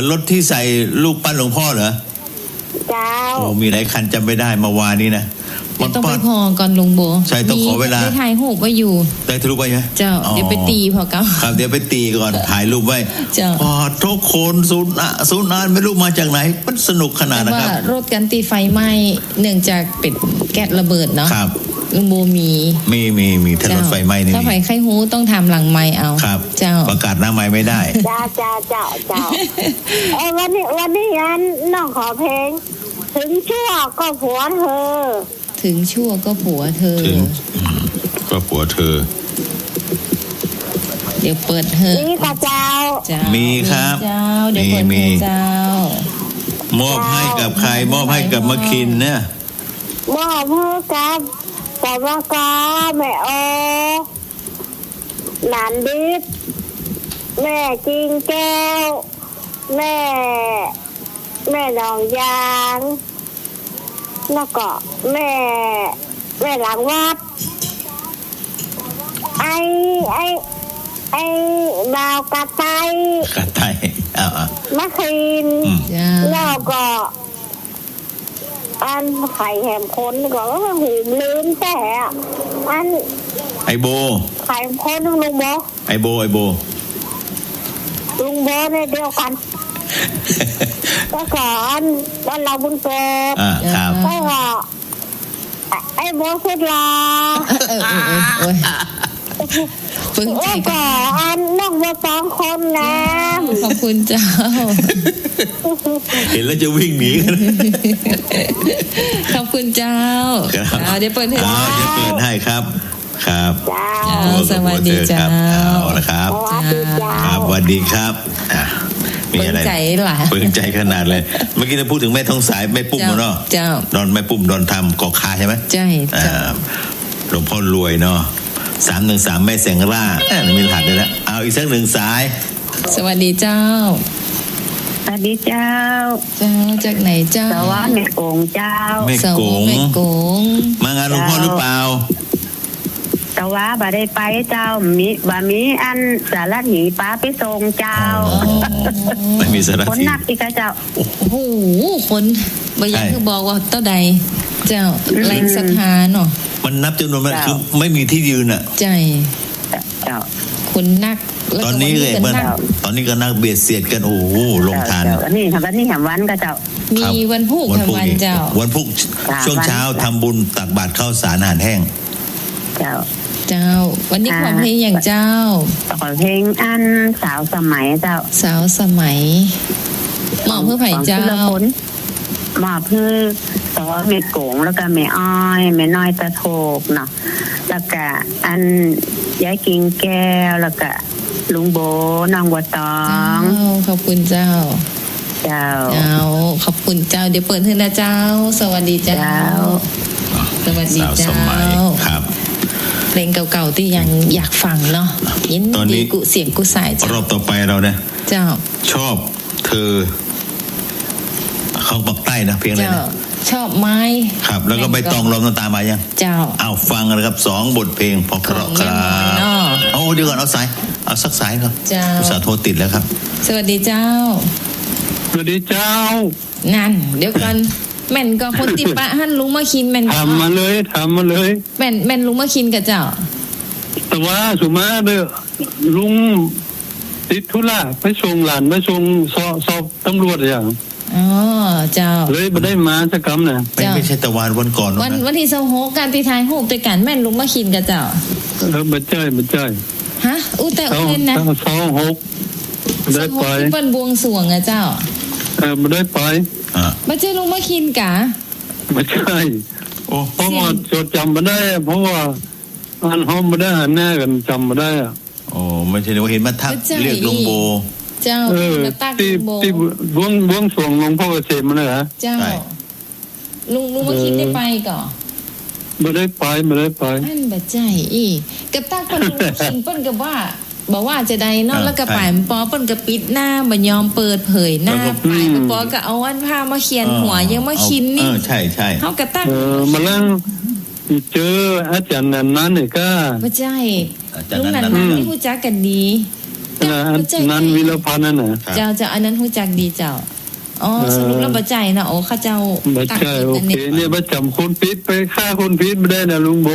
รถที่ใส่ลูกปั้นหลวงพ่อเหรอเจ้าโอ้มีหลายคันจำไม่ได้เมื่อวานนี้นะต้องไปพอก่อนลุงโบใช่ต้องขอเวลาได้ถ่ายรูปไว้อยู่ได้ถ่ายรูปไว้ไหมเจ้าเดี๋ยวไปตีพอเก้าครับเดี๋ยวไปตีก่อนถ่ายรูปไว้พอทุกคนศูนย์นานไม่รู้มาจากไหนมันสนุกขนาดนะครับรถกันตีไฟไหม้เนื่องจากเป็นแก๊สระเบิดเนาะครับลุงโบมีถ้ารถไฟไหม้นี่ถ้าไฟไข้หูต้องทำหลังไม้เอาครับเจ้าประกาศหน้าไม้ไม่ได้เจ้าวันนี้อันน้องขอเพลงถึงชั่วก็ผัวเธอถึงชั่วก็ผัวเธอก็ผัวเธอเดี๋ยวเปิดเธอมีกับเจ้ามีครับเจ้าเดี๋ยวเปิดเจ้ามอบให้กับใครมอบให้กับมะคินเนี่ยมอบให้กับว่ากาแม่โอหลานดิบแม่จริงแก้วแม่ดองยางแล้วก็แม่หลังวัดไอ้ดาวกระต่ายมะคินแล้วก็อันไข่แหมคนก็หูลืมแต่อันไอโบไข่คนลุงโบไอโบลุงโบเนี่ยเดียวกันก็ก่อนวันเราบุญเกิดครับก็ไอ้โบสุดลาปึ้งใจก็อันน้องโบ2 คนนะขอบคุณเจ้าเห็นแล้วจะวิ่งหนีกันขอบคุณเจ้าเดี๋ยวเปิดให้ครับครับสวัสดีเจ้าครับสวัสดีครับมีอะไรเปิดใจขนาดเลยเมื่อกี้เราพูดถึงแม่ทองสายแม่ปุ้มเนาะดอนแม่ปุ้มดอนทำกอกคาใช่ไหมใช่หลวงพ่อรวยเนาะ313แม่เสียงร่ามีรหัสด้วยแล้วเอาอีกสักหนึ่งสายสวัสดีเจ้าสวัสดีเจ้าจากไหนเจ้าสวัสดีแม่โกงเจ้าแม่โกงมางานหลวงพ่อหรือเปล่าแต่ว่าบ่ได้ไปเจ้ามีอันสารหนีป้าไปส่งเจ้าไม่มีสารคนนักอีกเจ้าโอ้โหคนบ่ยังคือบอกว่าเท่าใดเจ้าแรงศรัทธาเนาะมันนับจำนวนมันคือไม่มีที่ยืนอ่ะใช่คนนักตอนนี้เลยตอนนี้ก็นักเบียดเสียดกันโอ้โหลงทานวันนี้แหมวันก็เจ้ามีวันพุธวันเจ้าวันพุธช่วงเช้าทำบุญตักบาตรข้าวสารอาหารแห้งเจ้าวันนี้ความเพลงอย่างเจ้าขอเพลงอันสาวสมัยเจ้าสาวสมัยหมอเพื่อไผ่เจ้าหมอเพื่อตัวแม่โกงแล้วก็แม่อ้อยแม่น้อยตะโถกเนาะแล้วก็อันยายกิ่งแก้วแล้วก็ลุงโบน้องบัวตองขอบคุณเจ้าขอบคุณเจ้าเดี๋ยวเปิดให้นะเจ้าสวัสดีเจ้าสวัสดีเจ้าครับเพลงเก่าๆที่ยังอยากฟังเนาะยินดีกุเสียงกุสายรอบต่อไปเราเนี่ยเจ้าชอบเธอเขาปักใต้นะเพียงอะไรนะชอบไม้ครับแล้วก็ใบตองลมน้ำตามายังเจ้าเอาฟังกันครับ2บทเพลงเพราะครับเอาเดี๋ยวก่อนเอาสักสายครับอุตส่าห์โทรติดแล้วครับสวัสดีเจ้าสวัสดีเจ้านั่นเดี๋ยวกันแม่นก็คนติปะฮั่นลุงมาคินแม่นทำมาเลยแม่นลุงมาคินกับเจ้าแต่ว่าสุมาเด้อลุงติดธุระไปส่งหลานไปส่งสอบตำรวจอย่างอ๋อเจ้าเลยไม่ได้มาสักคำนะไม่ใช่ตะวันก่อนวันที่26การตีทายโฮมด้วยกันแม่นลุงมาคินกับเจ้าไม่ใช่ฮะแต่เล่นนะ26ได้ไปเปิ้นบวงสรวงอะเจ้าไม่ได้ไปไม่ใช่ลุงมาคินกะไม่ใช่เพราะว่าจดจำไม่ได้เพราะว่าอันห้องไม่ได้หันหน้ากันจำไม่ได้อ่ะไม่ใช่ว่าเห็นมาทักเรียกลุงโบเจ้ามาตักลุงโบที่บวงสรวงหลวงพ่อเกษมเลยฮะเจ้าลุงมาคินได้ไปก่อไม่ได้ไปอันแบบใจอีกระตักเป็นลุงคินเปิ้นกับว่าบอกว่าจะได้นอกแล้วก็ป่ายปอเปิ้นก็ปิดหน้าบ่ยอมเปิดเผยหน้าป่ายปอก็เอาอันผ้ามาเขียนหัวยังมาคินนี่ใช่เฮากระตักมาแล้วเจออาจารย์นั้นนี่ก็บ่ใช่ลุงนั้นนี่รู้จักกันดี นั้นวิรพันธ์นั่นน่ะเจ้าอันนั้นรู้จักดีเจ้าอ๋อสรุปแล้วบ่ใจนะโอ้ข้าเจ้าบ่ใจโอเคเนี่ยบ่จำคนผิดไปฆ่าคนผิดบ่ได้นะลุงโบ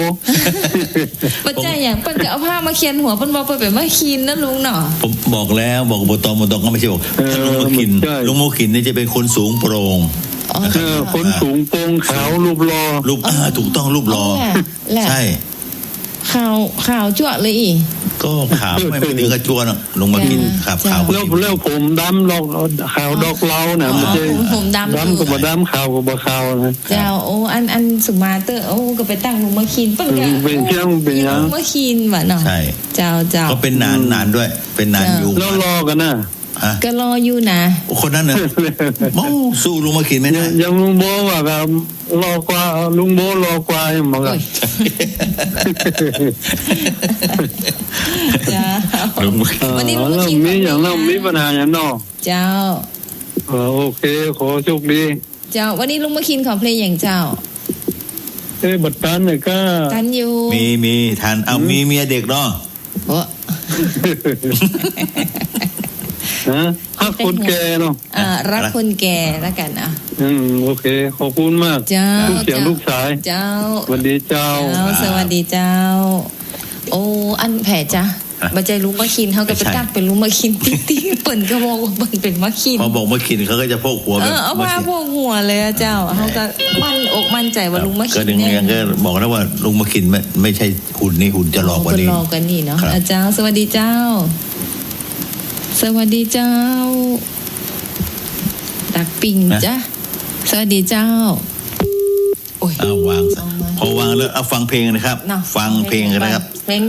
บ่ใจอย่างเปิ้นก็เอาผ้ามาเขียนหัวเปิ้นบ่เปิ้นไปมาคีนนะลุงเนาะผมบอกแล้วบอกบ่ตองก็ไม่ใช่บอกถ้าลุงมาขินนี่จะเป็นคนสูงโปร่งคนสูงโปร่งขาวรูปหล่อถูกต้องรูปหล่อใช่ขาวจั่วเลยอีก็ขาวไม่ถึงกระจวนลงมากินครับขาวแล้วผมดำดอกขาวดอกเหลาน่ะมันจะผมดำก็บ่ดำขาวก็บ่ขาวนะเจ้าโอ้อันสุมาเตอร์โอ้ก็ไปตั้งลงมากินเปิ้นก็เป็นเพียงเป็นหยังมากินว่ะเนาะใช่เจ้าก็เป็นนานด้วยเป็นนานอยู่แล้วรอกันนะก็รออยู่นะคนนั้นน่ะสู้ลุงมากินไม่ได้ยังลุงโบว่าก็รอกว่าลุงโบรอกว่าเหมือนกันจ้าวันนี้ลุงมากินมีอย่างนั้นมีปัญหาอย่างนอกเจ้าโอเคขอโชคดีเจ้าวันนี้ลุงมากินขอเพลงอย่างเจ้าบัดตันเนี่ยก็ตันอยู่มีทันเอามีเมียเด็กเนาะรักคนแก่เนาะรักคนแก่แล้วกันโอเคขอบคุณมากลูกเสียงลูกชายเจ้าสวัสดีเจ้าสวัสดีเจ้าโอ้อันแผลจ้ะบ่ใจลุงมาคินเขาก็ไปตักเป็นลุงมาคินติ๊กเปิ่นก็บอกว่าเปิ่นเป็นมาคินพอบอกมาคินเขาก็จะโพกหัวเอามาโพกหัวเลยเจ้าเขาก็มั่นใจว่าลุงมาคินเนี่ยก็บอกแล้วว่าลุงมาคินไม่ใช่หุ่นนี่หุ่นจะหลอกกว่านี้หลอกกันนี่เนาะอาจารย์สวัสดีเจ้าสวัสดีเจ้าดักปิงจ้ะสวัสดีเจ้าโอ้ยวางพอวางแล้วเอาฟังเพลงนะครับฟังเพลงนะครับเพลง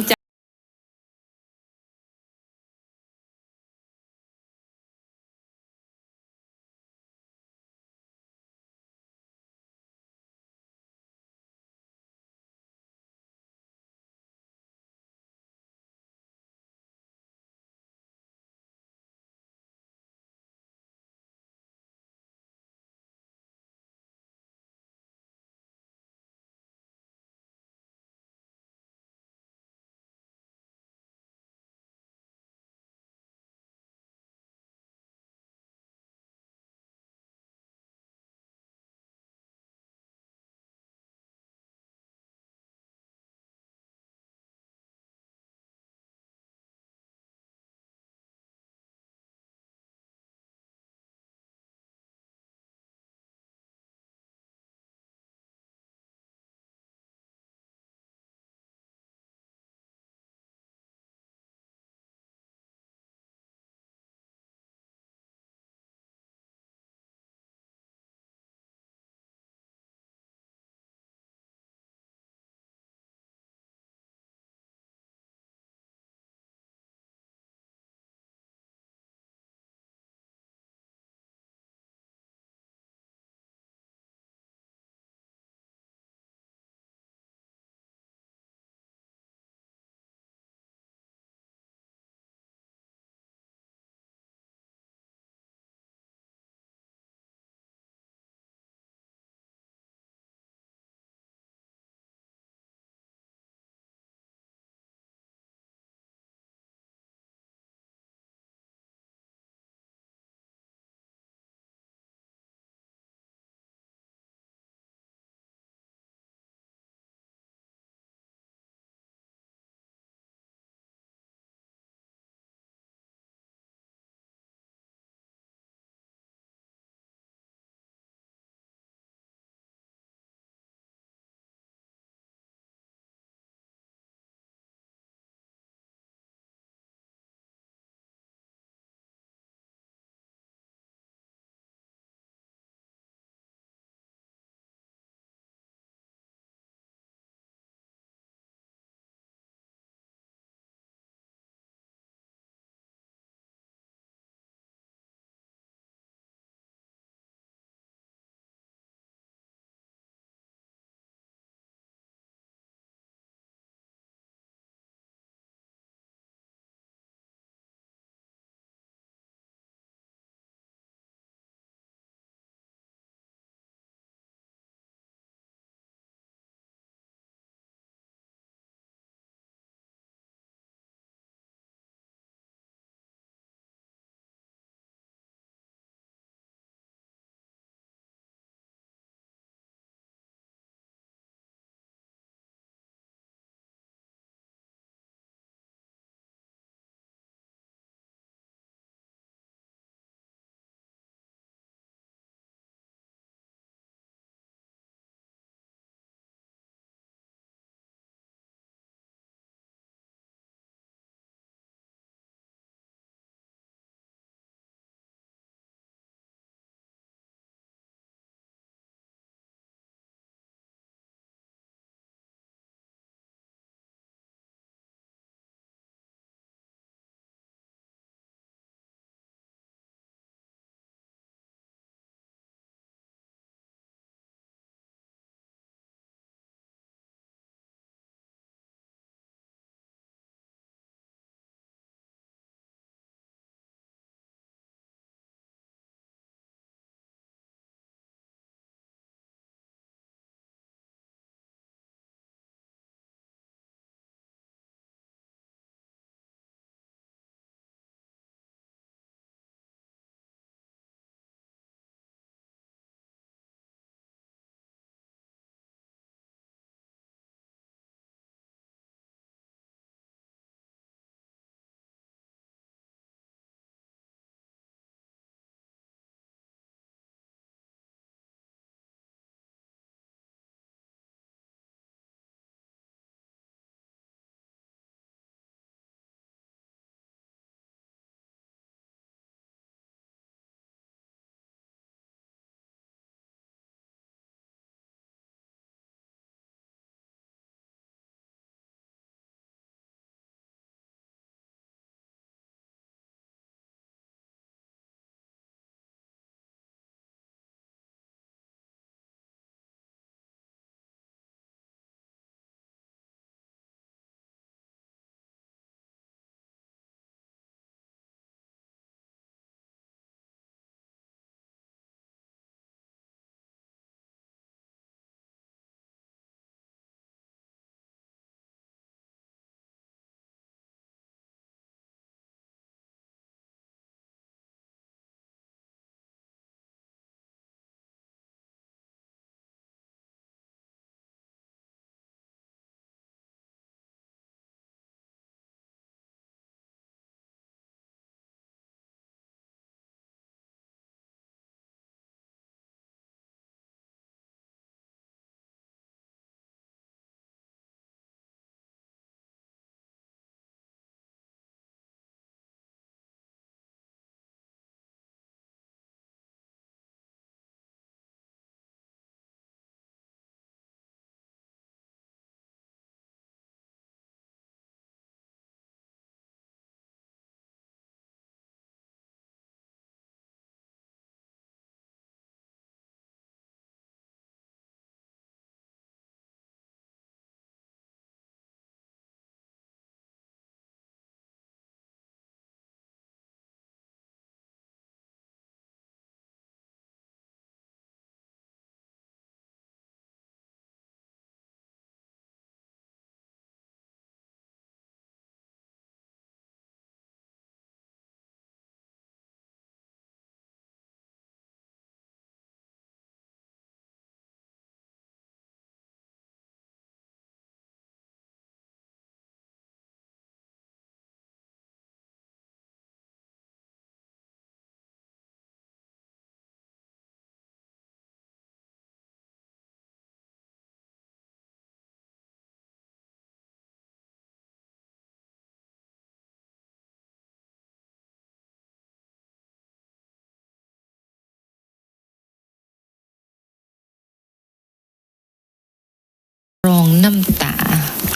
รองน้ำตา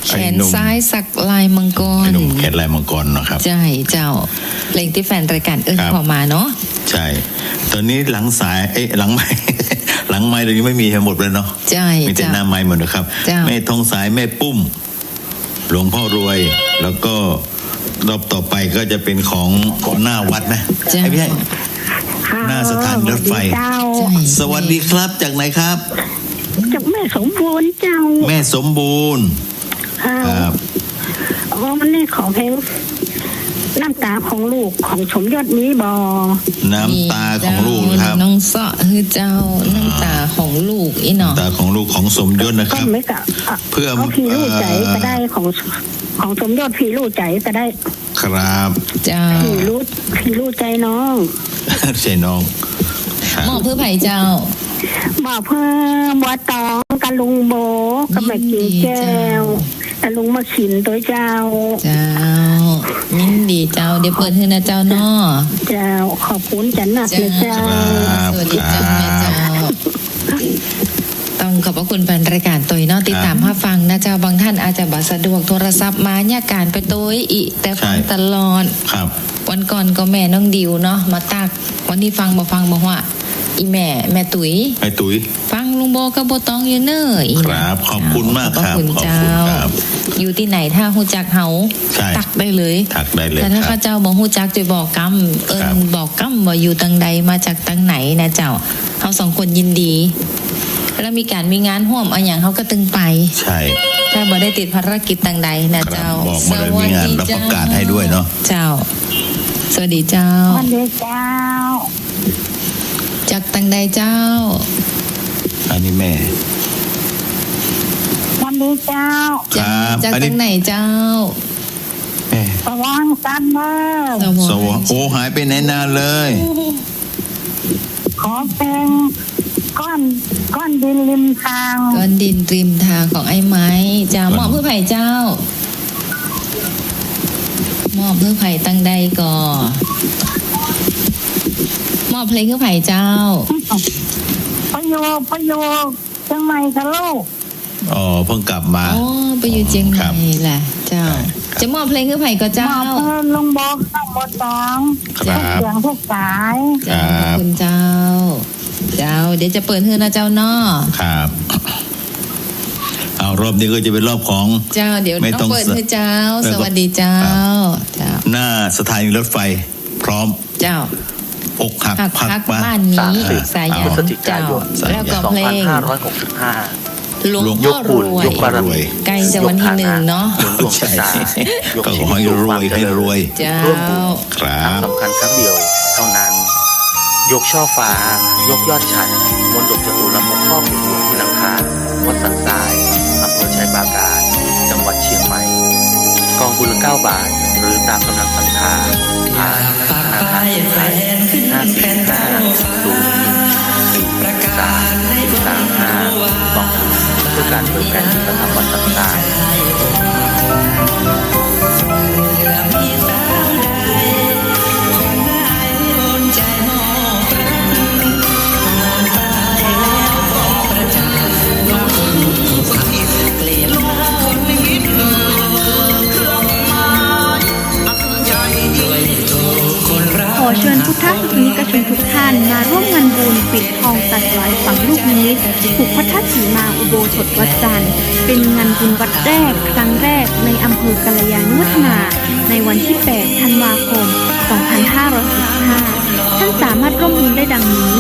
แขนซ้ายสักลายมังกรแขนลายมังกรนะครับใช่เจ้าเพลงที่แฟนรายการขอมาเนาะใช่ตอนนี้หลังสายหลังไม้หลังไม้เรายังไม่มีหมดเลยเนาะใช่มีแต่หน้าไม้หมดนะครับแม่ทองสายแม่ปุ้มหลวงพ่อรวยแล้วก็รอบต่อไปก็จะเป็นของหน้าวัดนะพี่ใหญ่หน้าสถานีรถไฟสวัสดีครับจากไหนครับจากแม่สมบูรณ์เจ้าแม่สมบูรณ์ครับมันนี่ของเพลงน้ำตาของลูกของสมยศนี้บอน้ำตาของลูกครับน้องเสาะคือเจ้าน้ำตาของลูกอีหนอน้ำตาของลูกของสมยศนะครับเพื่อพี่ลูกใจก็ได้ของสมยศพี่ลูกใจก็ได้ครับเจ้าพี่ลูกใจน้องใจน้องหมอเพื่อไผ่เจ้าหมอเพื่อบัวตองกับลุงโบกับแม่กินแก้วแต่ลุงมาขินตัวเจ้ายินดีเจ้าเดี๋ยวเปิดให้นะเจ้าเนาะเจ้าขอบคุณจันนักเลยเจ้าสวัสดีเจ้าแม่เจ้าต้องขอบพระคุณแฟนรายการตัวเนาะติดตามรับฟังนะเจ้าบางท่านอาจจะบ่สะดวกโทรศัพท์มาเนี่ยการไปตัวอีแต่ฟังตลอดวันก่อนก็แม่น้องดิวเนาะมาตักวันนี้ฟังบอกว่าอีแม่ตุ๋ยฟังลุงโบกับโบตองอยู่เนออีครับขอบคุณมากครับขอบคุณเจ้าอยู่ที่ไหนถ้าฮู้จักเฮาตักได้เลยแต่ถ้าข้าเจ้าบ่ฮู้จักจะบอกกำบอกกำว่าอยู่ตังใดมาจากตังไหนนะเจ้าเฮาสองคนยินดีแล้วมีงานร่วมเอาอย่างเฮาก็ตึงไปใช่ถ้าบ่ได้ติดภารกิจตังใดนะเจ้าสวัสดีเจ้าประกาศให้ด้วยเนาะเจ้าสวัสดีเจ้าสวัสดีเจ้าจากตังใดเจ้าอันนี้แม่วันนี้เจ้าจากตังไหนเจ้าสว่างซันเมอร์สว่างโอ้หายไปไหนนานเลยขอเป็นก้อนดินริมทางก้อนดินริมทางของไอ้ไม้เจ้าหมอบเพื่อไผ่เจ้าหมอบเพื่อไผ่ตังใดก่อมอบเพลงเพื่อไผ่เจ้าประโยเชียงใหม่ค่ะลูกเพิ่งกลับมาไปอยู่เชียงใหม่แหละเจ้าจะมอบเพลงเพื่อไผ่ก็เจ้ามอบเพลงลุงบอกข้างบนตองเสียงทุกสายขอบคุณเจ้าเดี๋ยวจะเปิดให้นะเจ้าเนาะครับเอารอบนี้ก็จะเป็นรอบของเจ้าเดี๋ยวต้องเปิดให้เจ้าสวัสดีเจ้าหน้าสถานีรถไฟพร้อมเจ้าอกหักพักบ้านนี้สายยาเจ้าแล้วก็เพลงหลวงพ่อรวยใกล้จะวันที่1เนาะใช่ก็ขอให้รวยเจ้าครับสำคัญครั้งเดียวเท่านั้นยกช่อฟ้ายกยอดฉัตรมนต์ดกจตุรมุขพ่อขุนหลวงคุณังคารวัดสันทรายอำเภอชัยปราการจังหวัดเชียงใหม่กองบุญ9 บาทหรือตามกำลังศรัทธาผ่านธนาคารไทย545-013-335-2เพื่อการเผยแผ่พระธรรมวัดสันทรายขอเชิญพุทธศาสนิกชนทุกท่านมาร่วมงานบุญปิดทองตัดหลายฝังลูกนิมิตผูกพระธาตุสีมาอุโบสถวัดจันทร์เป็นงานบุญวัดแรกครั้งแรกในอำเภอกัลยาณวัฒนาในวันที่8 ธันวาคม 2565ท่านสามารถร่วมบุญได้ดังนี้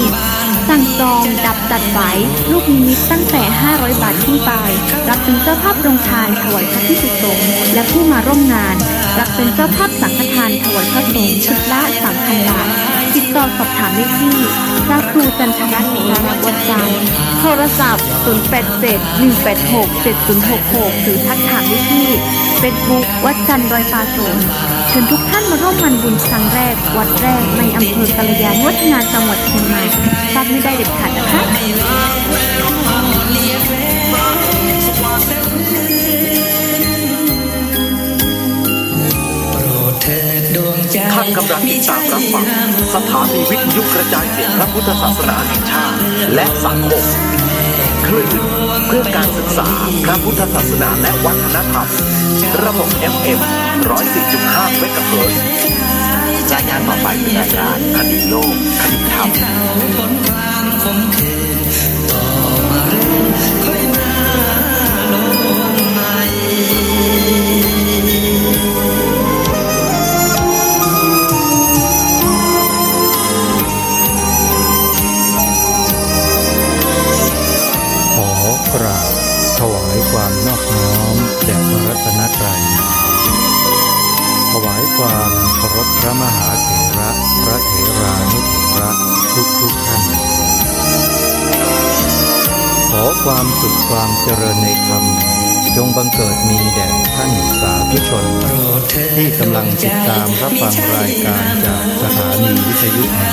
สั่งจองดับตัดไหวลูกนิมิตตั้งแต่500 บาทขึ้นไปรับเป็นเจ้าภาพโรงทานถวายพระภิกษุสงฆ์และผู้มาร่วมงานรับเป็นเจ้าภาพสังฆทานถวายพระสงฆ์ชุดละ 3,000 บาทติดต่อสอบถามได้ที่พระครูจันทรัตน์สารวัตรจันทร์โทรศัพท์ 087-186-7066 หรือทักถามได้ที่เฟซบุ๊กวัดจันทร์ดอยปาโสนเชิญทุกท่านมาร่วมงานบุญครั้งแรกวัดแรกในอำเภอกัลยาณวัฒนาจังหวัดเชียงใหม่พลาดไม่ได้เด็ดขาดนะคะท่านกำลังติดตามรับฟังสถานีวิทยุกระจายเสียงพระพุทธศาสนาแห่งชาติและสังคมค คลื่นเพื่อการศึกษาพระพุทธศาสนาและวัฒนธรรมระบบ FM 104.5 เมกะเฮิรตซ์รายการต่อไปเป็นรายการคดีโลกคดีธรรมกราบถวายความนอบน้อมแด่พระรัตนตรัยถวายความเคารพพระมหาเถระพระเถรานุเถระทุกท่านขอความสุขความเจริญในธรรมจงบังเกิดมีแด่ท่านสาธุชนที่กำลังติดตามรับฟังรายการจากสถานีวิทยุแห่ง